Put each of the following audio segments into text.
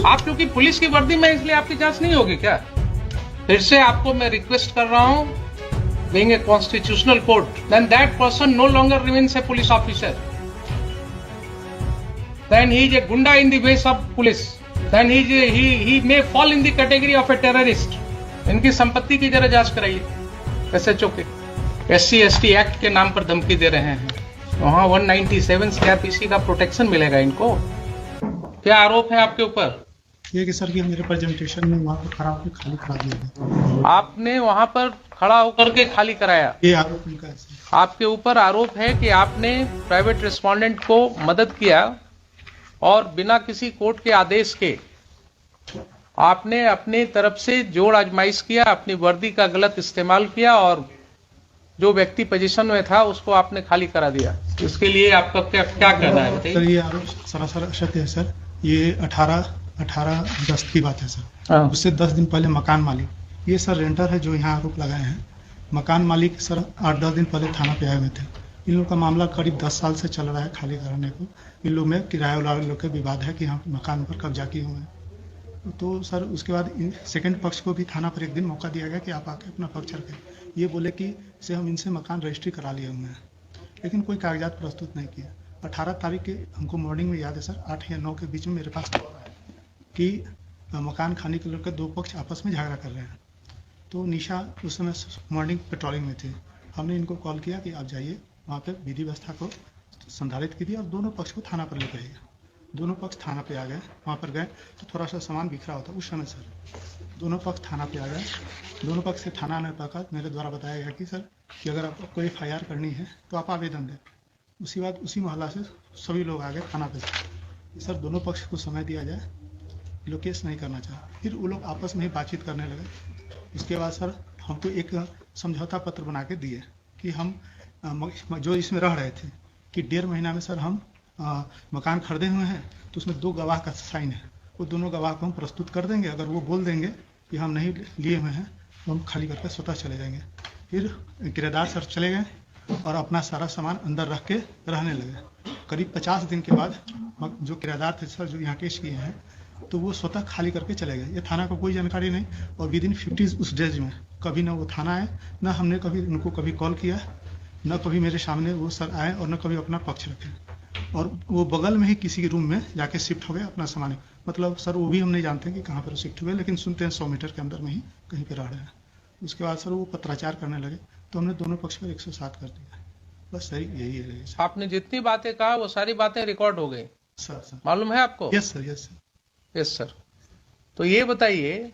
आप क्योंकि पुलिस की वर्दी में इसलिए आपकी जांच नहीं होगी क्या? फिर से आपको मैं रिक्वेस्ट कर रहा हूं, being a constitutional court, then that person no longer remains a police officer. Then he is a gunda in the ways of police. Then he may fall in the category of a terrorist. इनकी संपत्ति की जरा जांच कराइए SHO के। SC/ST act के नाम पर धमकी दे रहे हैं, वहां 197 CRPC का प्रोटेक्शन मिलेगा इनको। क्या आरोप है आपके ऊपर? ये कि सर ये मेरे प्रेजेंटेशन में वहाँ पर खड़ा होकर खाली करा दिया। आपने वहां पर खड़ा होकर के खाली कराया? ये आरोप उनका है सर। आपके ऊपर आरोप है कि आपने प्राइवेट रेस्पोंडेंट को मदद किया और बिना किसी कोर्ट के आदेश के आपने अपनी तरफ से जोड़ आजमाइश किया, अपनी वर्दी का गलत इस्तेमाल किया और जो व्यक्ति पोजीशन में था उसको आपने खाली करा दिया। इसके लिए आपका क्या कहना है बताइए? सर ये आरोप सरासर असत्य है सर। ये 18/10 की बात है सर। उससे 10 दिन पहले मकान मालिक, ये सर रेंटर है जो यहाँ आरोप लगाए हैं, मकान मालिक सर 8-10 दिन पहले थाना पे आए हुए थे। इन लोग का मामला करीब 10 साल से चल रहा है खाली कराने को। इन लोग में किराया वाला लोग के विवाद है कि हम मकान पर कब्जा किए हुए हैं। तो सर उसके बाद सेकंड पक्ष को भी थाना पर एक दिन मौका दिया गया कि आप आके अपना पक्ष रखें। ये बोले कि से हम इनसे मकान रजिस्ट्री करा लिए हुए हैं, लेकिन कोई कागजात प्रस्तुत नहीं किया। 18 तारीख के हमको मॉर्निंग में याद है सर, 8 या 9 के बीच में मेरे पास कि मकान खाने के लेकर दो पक्ष आपस में झगड़ा कर रहे हैं। तो निशा उस समय मॉर्निंग पेट्रोलिंग में थे। हमने इनको कॉल किया कि आप जाइए वहाँ पे विधि व्यवस्था को संधारित कीजिए और दोनों पक्ष को थाना पर लेकर आइए। दोनों पक्ष थाना पे आ गए। वहाँ पर गए तो थोड़ा सा सामान बिखरा होता उस समय सर। दोनों पक्ष थाना पे आ गए। दोनों पक्ष से थाना आने पर मेरे द्वारा बताया गया कि सर कि अगर आपको FIR करनी है तो आप आवेदन दें। उसी बाद उसी मोहल्ला से सभी लोग आ गए थाना पे। सर दोनों पक्ष को समय दिया जाए, लोग केस नहीं करना चाहे। फिर वो लोग आपस में ही बातचीत करने लगे। उसके बाद सर हमको एक समझौता पत्र बना के दिए कि हम जो इसमें रह रहे थे कि 1.5 महीना में सर हम मकान खरीदे हुए हैं, तो उसमें 2 गवाह का साइन है। वो दोनों गवाह को हम प्रस्तुत कर देंगे। अगर वो बोल देंगे कि हम नहीं लिए हुए हैं तो हम खाली करके स्वतः चले जाएंगे। फिर किराएदार सर चले गए और अपना सारा सामान अंदर रख के रहने लगे। करीब 50 दिन के बाद जो किराएदार थे सर जो यहाँ केस किए हैं, तो वो स्वतः खाली करके चले गए। ये थाना को कोई जानकारी नहीं और विदिन 50 उस डेज में कभी ना वो थाना आए, ना हमने कभी उनको कभी कॉल किया, न कभी मेरे सामने वो सर आए और न कभी अपना पक्ष रखे। और वो बगल में ही किसी रूम में जाके शिफ्ट हो गए अपना सामान। मतलब सर वो भी हम नहीं जानते कि कहाँ पर शिफ्ट हुए, लेकिन सुनते हैं 100 मीटर के अंदर में ही कहीं पर रह रहे हैं। उसके बाद सर वो पत्राचार करने लगे तो हमने दोनों पक्ष पर 107 कर दिया। बस सही यही है सर। आपने जितनी बातें कहा वो सारी बातें रिकॉर्ड हो गई सर मालूम है आपको? Yes sir, yes sir, yes sir. तो ये बताइए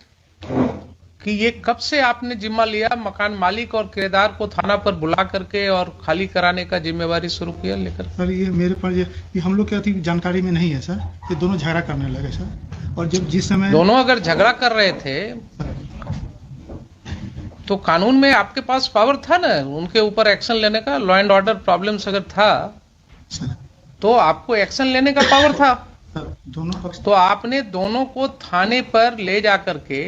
कि ये कब से आपने जिम्मा लिया मकान मालिक और किराएदार को थाना पर बुला करके और खाली कराने का जिम्मेवारी शुरू किया लेकर? सर ये मेरे पर ये हम लोग की जानकारी में नहीं है सर। ये दोनों झगड़ा करने लगे सर। और जब जिस समय दोनों अगर झगड़ा कर रहे थे तो कानून में आपके पास पावर था ना उनके ऊपर एक्शन लेने का। लॉ एंड ऑर्डर प्रॉब्लम्स अगर था तो आपको एक्शन लेने का पावर था। दोनों पक्ष तो आपने दोनों को थाने पर ले जाकर के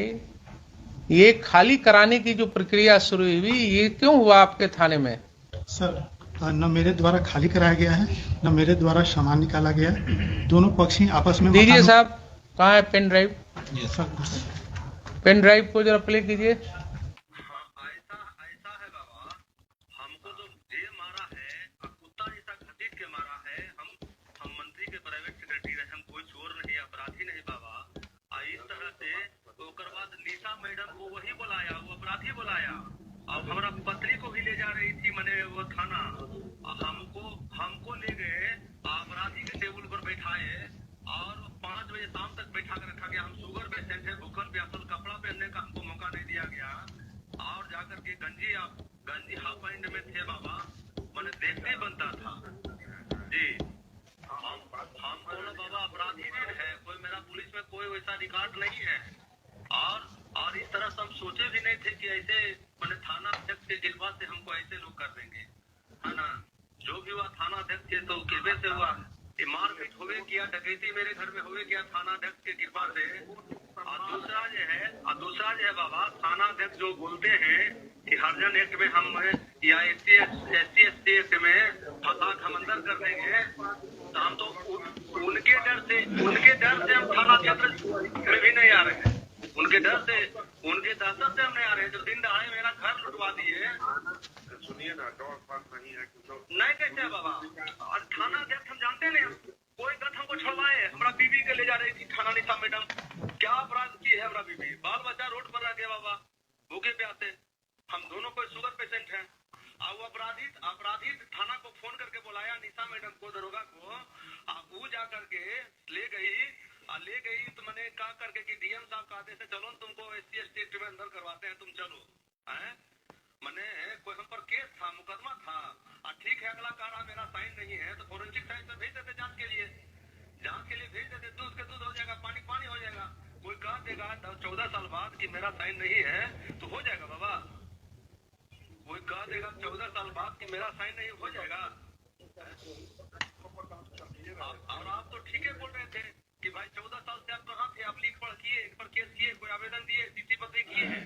ये खाली कराने की जो प्रक्रिया शुरू हुई, ये क्यों हुआ आपके थाने में? सर न मेरे द्वारा खाली कराया गया है, न मेरे द्वारा सामान निकाला गया है। दोनों पक्ष ही आपस में। दीजिए साहब, कहाँ है पेन ड्राइव? पेन ड्राइव को जरा प्ले कीजिए। मैडम को वही बुलाया, वो अपराधी बुलाया और हमारा पत्नी को भी ले जा रही थी मैंने वो थाना। हमको ले गए अपराधी के टेबल पर बैठाए और 5 बजे शाम तक बैठा कर रखा गया। हम शुगर पेशेंट है, भूखल प्यासल, कपड़ा पहनने का हमको मौका नहीं दिया गया। और जाकर के गंजी हाफ पैंट में थे बाबा, मैंने देखते बनता था जी। हम बोला बाबा अपराधी है, कोई मेरा पुलिस में कोई वैसा रिकॉर्ड नहीं है। और इस तरह से हम सोचे भी नहीं थे कि ऐसे मैंने थाना अध्यक्ष के कृपा से हमको ऐसे लोग कर देंगे, है ना। जो भी हुआ थाना अध्यक्ष के तो कृपा से हुआ। मारपीट हुए किया, डकैती मेरे घर में हुए किया थाना अध्यक्ष के कृपा से। और दूसरा जो है बाबा, थाना अध्यक्ष जो बोलते हैं कि हरिजन एक्ट में हम या SC/ST एक्ट में फंसा हम अंदर कर देंगे, तो हम तो उनके डर से हम थाना क्षेत्र में भी नहीं आ रहे हैं। उनके दहशत से हम नहीं आ रहे हैं। जो दिन दहाड़े मेरा घर लुटवा दिए। सुनिए ना, नहीं है नहीं कैसे है बाबा? और थाना अध्यक्ष हम जानते नहीं, कोई गत हमको छोड़वाए। हमारा बीबी के ले जा रही थी थाना निशा मैडम। क्या अपराध की है हमारा बीबी? बाल बच्चा रोड पर रह गया बाबा, भूखे प्यासे। हम दोनों कोई शुगर पेशेंट हैं। और वो अपराधी थाना को फोन करके बुलाया निशा मैडम को, दरोगा को। वो जा करके ले गई तो मैंने कहा करके कि डीएम साहब का आदेश है, चलो तुमको SC ST में अंदर करवाते हैं, तुम चलो। मैंने कोई हम पर केस था, मुकदमा था। ठीक है, अगला कार्य मेरा साइन नहीं है तो फोरेंसिक साइंस में भेज देते जांच के लिए भेज देते। दूध के दूध हो जाएगा, पानी पानी हो जाएगा। कोई कह देगा 14 साल बाद कि मेरा साइन नहीं है तो हो जाएगा बाबा। कोई कह देगा 14 साल बाद कि मेरा साइन नहीं हो जाएगा। और आप तो ठीक है बोल रहे थे कि भाई 14 साल से आप कहाँ थे? आप लीक पढ़ किए, इन पर केस किए, कोई आवेदन दिए, CC पत्र किए हैं।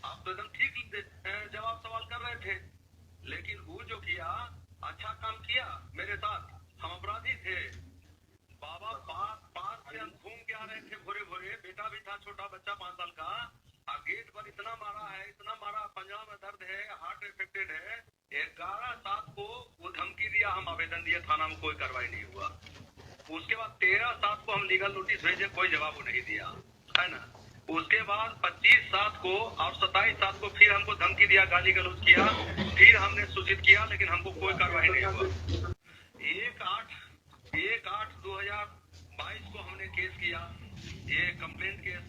आप तो एकदम ठीक जवाब सवाल कर रहे थे। लेकिन वो जो किया, अच्छा काम किया मेरे साथ। हम अपराधी थे बाबा। पार्क से हम घूम के आ रहे थे भोरे, बेटा भी था, छोटा बच्चा 5 साल का। गेट पर इतना मारा, पंजा में दर्द है, हार्ट इफेक्टेड है। 11/7 को वो धमकी दिया, हम आवेदन दिए, थाना में कोई कार्रवाई नहीं हुआ। उसके बाद 13/7 को हम लीगल नोटिस भेजे, कोई जवाब नहीं दिया, है ना। उसके बाद 25/7 को और 27/7 को फिर हमको धमकी दिया, गाली गलौज किया। फिर हमने सूचित किया, लेकिन हमको कोई कार्रवाई नहीं हुआ। 1/8/2022 को हमने केस किया, ये कंप्लेंट केस।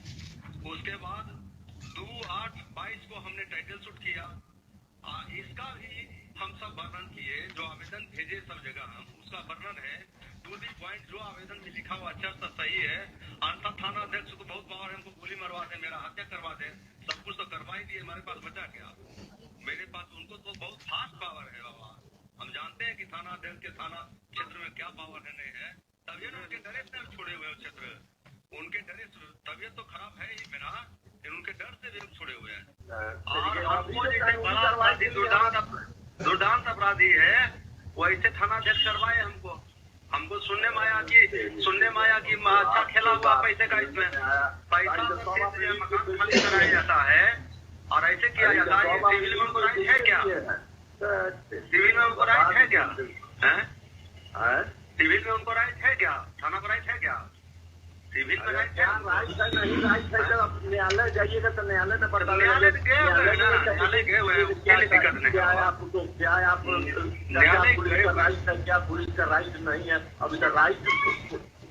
उसके बाद 2/8/22 को हमने टाइटल शूट किया। इसका भी हम सब वर्णन किए, जो आवेदन भेजे सब जगह हम उसका वर्णन है। टू दी पॉइंट, जो आवेदन में लिखा हुआ अच्छा सा सही है। अंतर थाना अध्यक्ष को बहुत पावर है, हमको गोली मरवा दे, मेरा हत्या करवा दे, सब कुछ तो करवा ही दिए। हमारे पास बचा क्या? मेरे पास उनको तो बहुत फास्ट पावर है बाबा। हम जानते हैं कि थाना अध्यक्ष के थाना क्षेत्र में क्या पावर है नहीं है। तबियत उनके डरे से हम छोड़े हुए क्षेत्र, उनके डरे तबियत तो खराब है ही मेरा, उनके डर से भी हम छोड़े हुए हैं। और हमको जैसे बड़ा अपराधी, दुर्दांत अपराधी है, वैसे थाना अध्यक्ष करवाए हमको सुनने में आया कि अच्छा खेला हुआ पैसे का, इसमें पैसा मकान खाली कराया जाता है और ऐसे किया जाता है। सिविल में उनको राइट है क्या? सिविल में उनको राइट है क्या? सिविल में उनको राइट है क्या? थाना को राइट है क्या? सिविल में राइट है? न्यायालय जाइएगा तो न्यायालय में पता न्यायालय गए हुए हैं, क्या दिक्कत नहीं। क्या आप राइट है, क्या पुलिस का राइट नहीं है? अब इधर राइट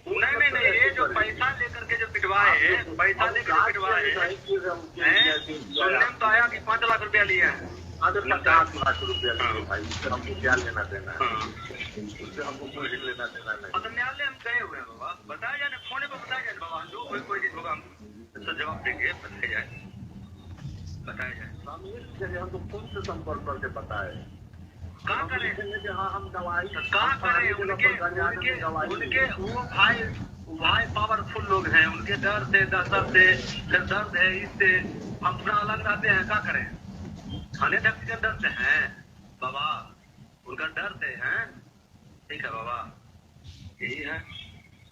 नहीं, ये जो पैसा लेकर के जो पिटवाए, सुनने में तो आया कि 5 लाख रुपया लिया है। 5 लाख रुपया लिए भाई, हमको क्या लेना देना है? उससे हमको कोई लेना देना नहीं। न्यायालय हम गए हुए हैं बाबा, बताया जाए, फोन पर बताया जाए बाबा, जो कोई चीज होगा हम जवाब देंगे, बताया जाए। हमको फोन से संपर्क करके बताए, कहाँ करें? हाँ हम गवाही कहाँ करें? उनके वो भाई पावरफुल लोग हैं, उनके डर से फिर दर्द है, इससे हम थोड़ा अलग रहते हैं। क्या करें? थाने अध्यक्ष के डर से हैं बाबा, उनका डर से हैं। ठीक है बाबा, यही है।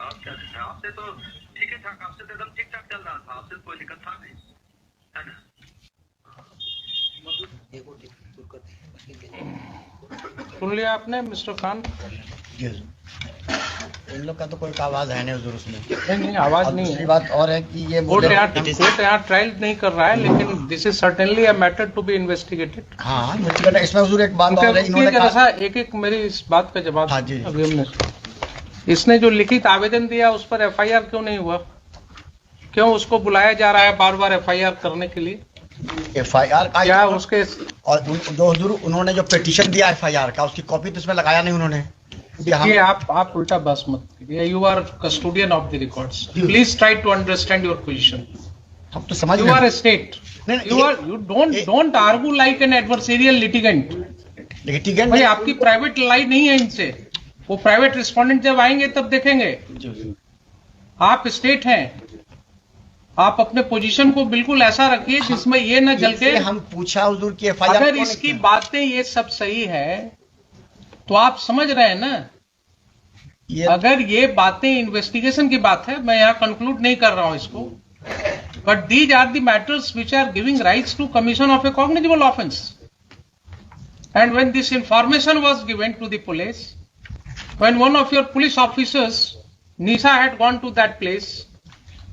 आप क्या कहते हैं? आपसे तो ठीक ठाक, आपसे तो एकदम ठीक ठाक चल रहा था, आपसे कोई दिक्कत था नहीं, है ना। सुन लिया आपने मिस्टर खान? इन लोग का तो कोई आवाज है नहीं हुजूर उसमें। नहीं आवाज नहीं है। बात और है कि ये कोर्ट यहाँ ट्रायल नहीं कर रहा है, लेकिन this is certainly a matter to be investigated. हाँ, इसमें हुजूर एक बात और है, इन्होंने कहा एक मेरी इस बात का जवाब। हाँ जी, अभी हमने इसने जो लिखित आवेदन दिया उस पर FIR क्यों नहीं हुआ? क्यों उसको बुलाया जा रहा है बार बार FIR करने के लिए? FIR का क्या उसके और जो हुजूर उन्होंने जो पिटीशन दिया FIR का, उसकी कॉपी तो इसमें लगाया नहीं उन्होंने। ये आप उल्टा बस मत कीजिए। You are custodian of the records, please try to understand your position. हम तो समझ, you are a state, you don't argue like an adversarial litigant। भाई आपकी प्राइवेट लड़ाई नहीं है इनसे, वो प्राइवेट रिस्पोंडेंट जब आएंगे तब देखेंगे। आप स्टेट हैं, आप अपने पोजीशन को बिल्कुल ऐसा रखिए जिसमें ये न जल के। हम पूछा हुजूर की FIR, अगर इसकी बातें ये सब सही है तो आप समझ रहे हैं ना, अगर ये बातें इन्वेस्टिगेशन की बात है, मैं यहाँ कंक्लूड नहीं कर रहा हूं इसको, but these are the matters which are giving rights to commission of a cognizable offence. And when this information was given to the police, when one of your police officers, Nisha, had gone to that place,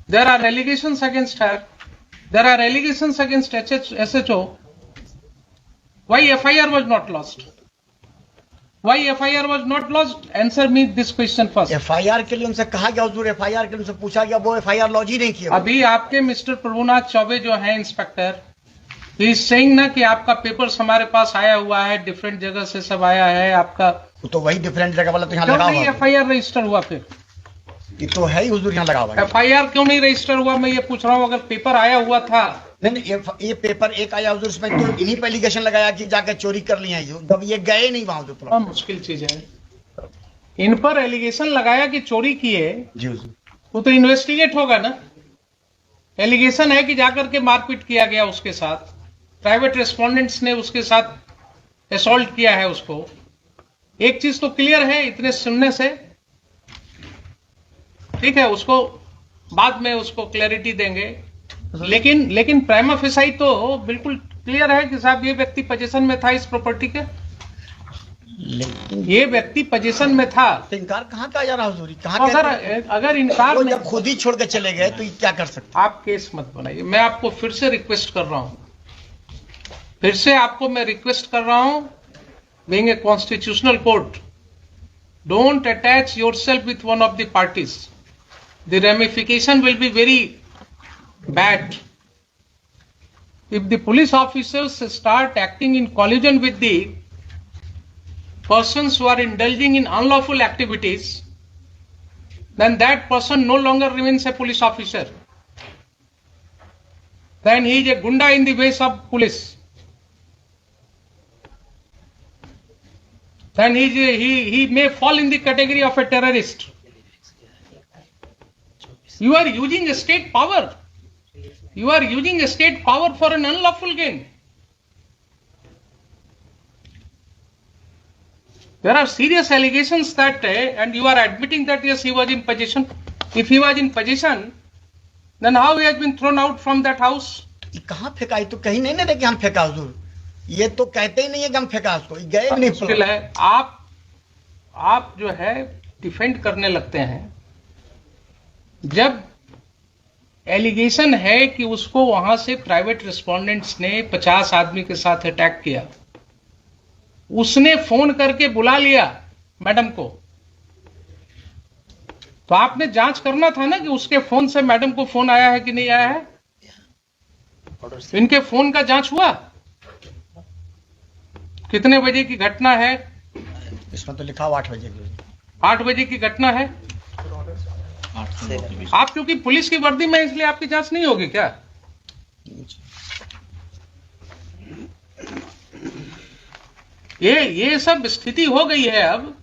there are allegations against her, there are allegations against SHO. Why FIR was not lodged? Why FIR was not lodged? Answer me this question first. FIR के लिए उनसे कहा गया हुजूर, FIR के लिए उनसे पूछा गया, वो FIR लॉन्च ही नहीं किया. अभी आपके मिस्टर प्रभुनाथ चौबे जो है इंस्पेक्टर, ही सेइंग ना कि आपका पेपर्स हमारे पास आया हुआ है, डिफरेंट जगह से सब आया है आपका. तो वही डिफरेंट जगह वाला तो यहाँ लगा हुआ है. FIR रजिस्टर हुआ फिर? ये तो है ही हुजूर, यहाँ लगा हुआ है. FIR क्यों नहीं रजिस्टर हुआ, मैं ये पूछ रहा हूँ. अगर पेपर आया हुआ था. नहीं, ये पेपर एक आया हुजूर, इसमें तो इन्हीं पे एलिगेशन लगाया कि जाकर चोरी कर लिया है, जब ये गए नहीं वहां. थोड़ा मुश्किल चीज है. इन पर एलिगेशन लगाया कि चोरी किए जी हुजूर, वो तो इन्वेस्टिगेट होगा ना. एलिगेशन है कि जाकर के मारपीट किया गया उसके साथ, प्राइवेट रेस्पोंडेंट्स ने उसके साथ असॉल्ट किया है उसको. एक चीज तो क्लियर है इतने सुनने से, ठीक है, उसको बाद में उसको क्लैरिटी देंगे. लेकिन प्राइमा फेसाई तो बिल्कुल क्लियर है कि साहब ये व्यक्ति पोजीशन में था इस प्रॉपर्टी के, ये व्यक्ति पोजीशन में था. तो इनकार कहाँ का जा रहा हुजूर, कहाँ सर अगर इनकार जब खुद ही छोड़ के चले गए तो ये क्या कर सकते. आप केस मत बनाइए. मैं आपको फिर से रिक्वेस्ट कर रहा हूं, फिर से आपको मैं रिक्वेस्ट कर रहा हूं, being a constitutional court, don't attach yourself with one of the parties. The ramification will be very bad. If the police officers start acting in collusion with the persons who are indulging in unlawful activities, then that person no longer remains a police officer. Then he is a gunda in the ways of police. Then he may fall in the category of a terrorist. You are using a state power. You are using a state power for an unlawful gain. There are serious allegations that, and you are admitting that yes, he was in possession. If he was in possession, then how he has been thrown out from that house? कहाँ फेंका? ये तो कहीं नहीं ना कि हम फेंका हुजूर, ये तो कहते ही नहीं है कि हम फेंका उसको, गए नहीं. मुश्किल है. आप जो है डिफेंड करने लगते हैं. जब एलिगेशन है कि उसको वहां से प्राइवेट रिस्पोंडेंट्स ने 50 आदमी के साथ अटैक किया, उसने फोन करके बुला लिया मैडम को, तो आपने जांच करना था ना कि उसके फोन से मैडम को फोन आया है कि नहीं आया है. इनके फोन का जांच हुआ? कितने बजे की घटना है? इसमें तो लिखा 8 बजे की. 8 बजे की घटना है. आप क्योंकि पुलिस की वर्दी में, इसलिए आपकी जांच नहीं होगी क्या? ये सब स्थिति हो गई है. अब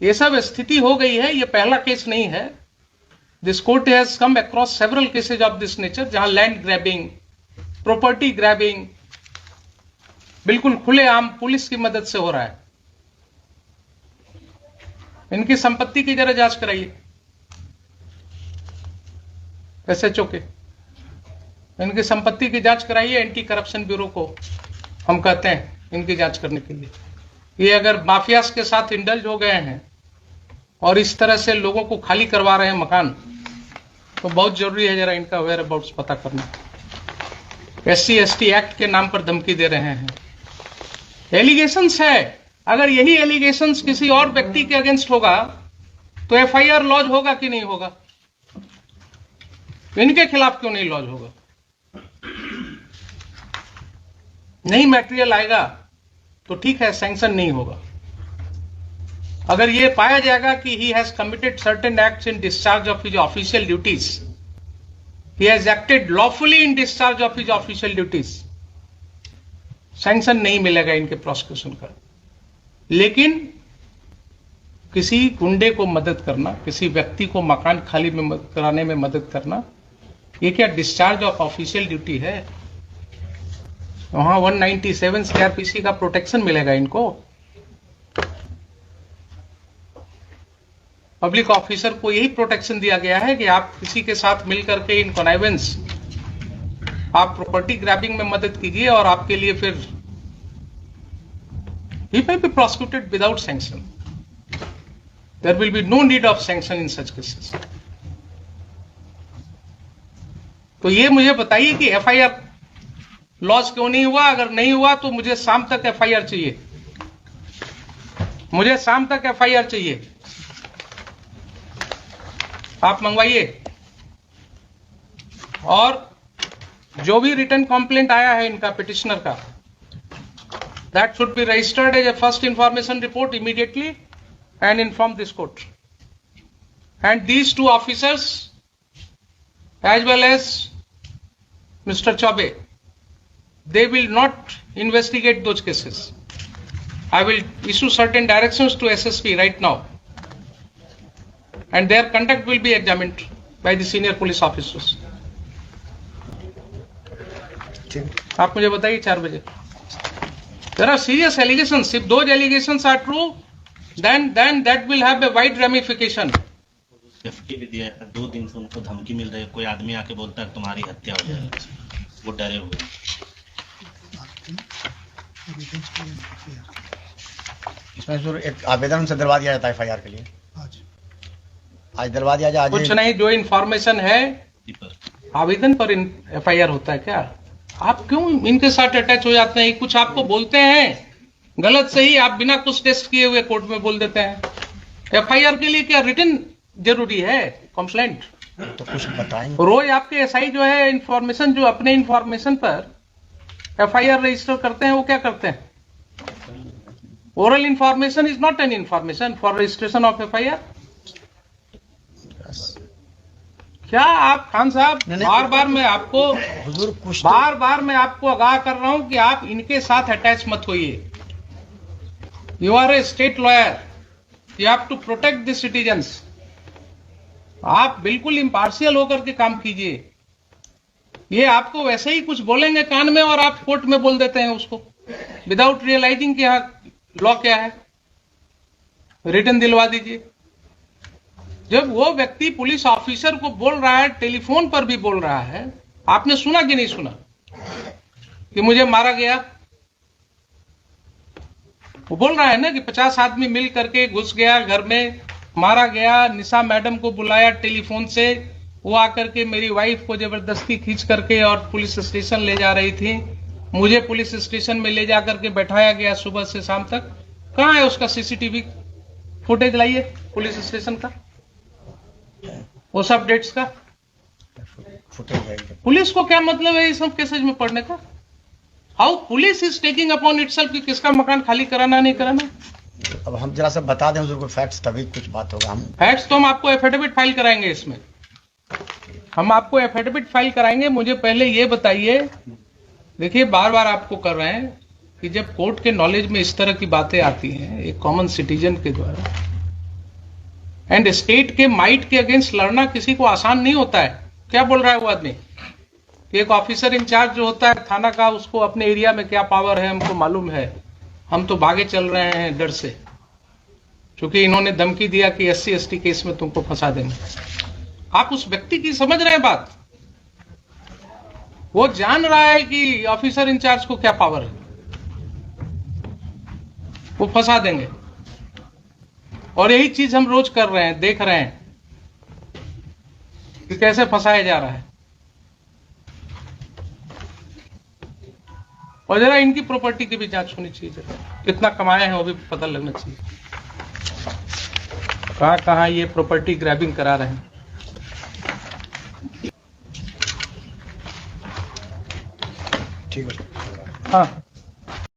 ये सब स्थिति हो गई है. ये पहला केस नहीं है. This court has come across several cases of this nature, जहां लैंड ग्रैबिंग, प्रॉपर्टी ग्रैबिंग बिल्कुल खुलेआम पुलिस की मदद से हो रहा है. इनकी संपत्ति की जरा जांच कराइए. SHO के इनकी संपत्ति की जांच कराइए. एंटी करप्शन ब्यूरो को हम कहते हैं इनकी जांच करने के लिए. ये अगर माफियास के साथ इंडल्ज हो गए हैं और इस तरह से लोगों को खाली करवा रहे हैं मकान, तो बहुत जरूरी है जरा इनका वेयर अबाउट्स पता करना. SC/ST एक्ट के नाम पर धमकी दे रहे हैं. एलिगेशंस है. अगर यही एलिगेशंस किसी और व्यक्ति के अगेंस्ट होगा तो FIR लॉज होगा कि नहीं होगा? इनके खिलाफ क्यों नहीं लॉज होगा? नहीं मटेरियल आएगा तो ठीक है, सैंक्शन नहीं होगा. अगर ये पाया जाएगा कि he has committed certain acts in discharge of his official duties, he has acted lawfully in discharge of his official duties, sanction नहीं मिलेगा इनके प्रोसिक्यूशन का. लेकिन किसी गुंडे को मदद करना, किसी व्यक्ति को मकान खाली में कराने में मदद करना, ये क्या डिस्चार्ज ऑफ ऑफिशियल ड्यूटी है? वहां 197 CRPC का प्रोटेक्शन मिलेगा इनको. पब्लिक ऑफिसर को यही प्रोटेक्शन दिया गया है कि आप किसी के साथ मिलकर के इन कॉनाइवेंस आप प्रॉपर्टी ग्रैबिंग में मदद कीजिए और आपके लिए फिर he may be prosecuted without sanction. There will be no need of sanction in such cases. तो ये मुझे बताइए कि एफआईआर लॉस क्यों नहीं हुआ? अगर नहीं हुआ तो मुझे शाम तक एफआईआर चाहिए, मुझे शाम तक एफआईआर चाहिए, आप मंगवाइए। और जो भी रिटर्न कंप्लेंट आया है इनका पिटिशनर का, that should be registered as a first information report immediately and inform this court. And these two officers as well as Mr. Chaube, they will not investigate those cases. I will issue certain directions to SSP right now and their conduct will be examined by the senior police officers. आप मुझे बताइए 4 बजे। There are serious allegations. If those allegations are true, then that will have a wide ramification. Safety भी दिया है, 2 दिन से उनको धमकी मिल रही है, कोई आदमी आके बोलता है तुम्हारी हत्या हो जाएगी, वो डरे हुए। इसमें जरूर एक आवेदन से दिलवा दिया जाता है एफआईआर के लिए। आज दिलवा दिया जाए। कुछ नहीं, जो इन्फॉर्मेशन है आवेदन पर एफआईआर होता है क्या? आप क्यों इनके साथ अटैच हो जाते हैं? कुछ आपको बोलते हैं गलत सही, आप बिना कुछ टेस्ट किए हुए कोर्ट में बोल देते हैं। एफआईआर के लिए क्या रिटन जरूरी है? कंप्लेंट तो कुछ बताएंगे। रोज आपके एसआई जो है इंफॉर्मेशन, जो अपने इंफॉर्मेशन पर एफआईआर रजिस्टर करते हैं, वो क्या करते हैं? Oral information is not an information for registration of FIR. क्या आप खान साहब, बार बार मैं आपको आगाह कर रहा हूं कि आप इनके साथ अटैच मत होइए। You are a state lawyer, you have to protect the citizens. आप बिल्कुल इम्पार्शियल होकर के काम कीजिए। ये आपको वैसे ही कुछ बोलेंगे कान में और आप कोर्ट में बोल देते हैं उसको, विदाउट रियलाइजिंग कि लॉ क्या है। रिटर्न दिलवा दीजिए। जब वो व्यक्ति पुलिस ऑफिसर को बोल रहा है, टेलीफोन पर भी बोल रहा है, आपने सुना कि नहीं सुना कि मुझे मारा गया? वो बोल रहा है ना कि 50 आदमी मिल करके घुस गया घर में, मारा गया। निशा मैडम को बुलाया टेलीफोन से, वो आकर के मेरी वाइफ को जबरदस्ती खींच करके और पुलिस स्टेशन ले जा रही थी। मुझे पुलिस स्टेशन में ले जाकर के बैठाया गया सुबह से शाम तक। कहां है उसका सीसीटीवी फुटेज? लाइए पुलिस स्टेशन का, वो सब डेट्स का फुटेज। पुलिस को क्या मतलब है इस सब केसेज में पढ़ने का? How police is taking upon itself कि किसका मकान खाली कराना नहीं कराना। अब हम जरा सा बता दें हुजूर को फैक्ट्स, तभी कुछ बात होगा। हम फैक्ट्स तो हम आपको एफिडेविट फाइल कराएंगे, इसमें हम आपको एफिडेविट फाइल कराएंगे। मुझे पहले ये बताइए, देखिए बार बार आपको कर रहे हैं कि जब कोर्ट के नॉलेज में इस तरह की बातें आती हैं एक कॉमन सिटीजन के द्वारा, एंड स्टेट के माइट के अगेंस्ट लड़ना किसी को आसान नहीं होता है। क्या बोल रहा है वो आदमी कि एक ऑफिसर इंचार्ज जो होता है थाना का, उसको अपने एरिया में क्या पावर है हमको मालूम है, हम तो भागे चल रहे हैं डर से, क्योंकि इन्होंने धमकी दिया कि SC ST केस में तुमको फंसा देंगे। आप उस व्यक्ति की समझ रहे हैं बात? वो जान रहा है कि ऑफिसर इंचार्ज को क्या पावर है, वो फंसा देंगे। और यही चीज हम रोज कर रहे हैं, देख रहे हैं कि कैसे फंसाया जा रहा है। और जरा इनकी प्रॉपर्टी की भी जांच होनी चाहिए, कितना कमाए हैं वो भी पता लगना चाहिए, कहां कहां ये प्रॉपर्टी ग्रैबिंग करा रहे हैं। ठीक है। हाँ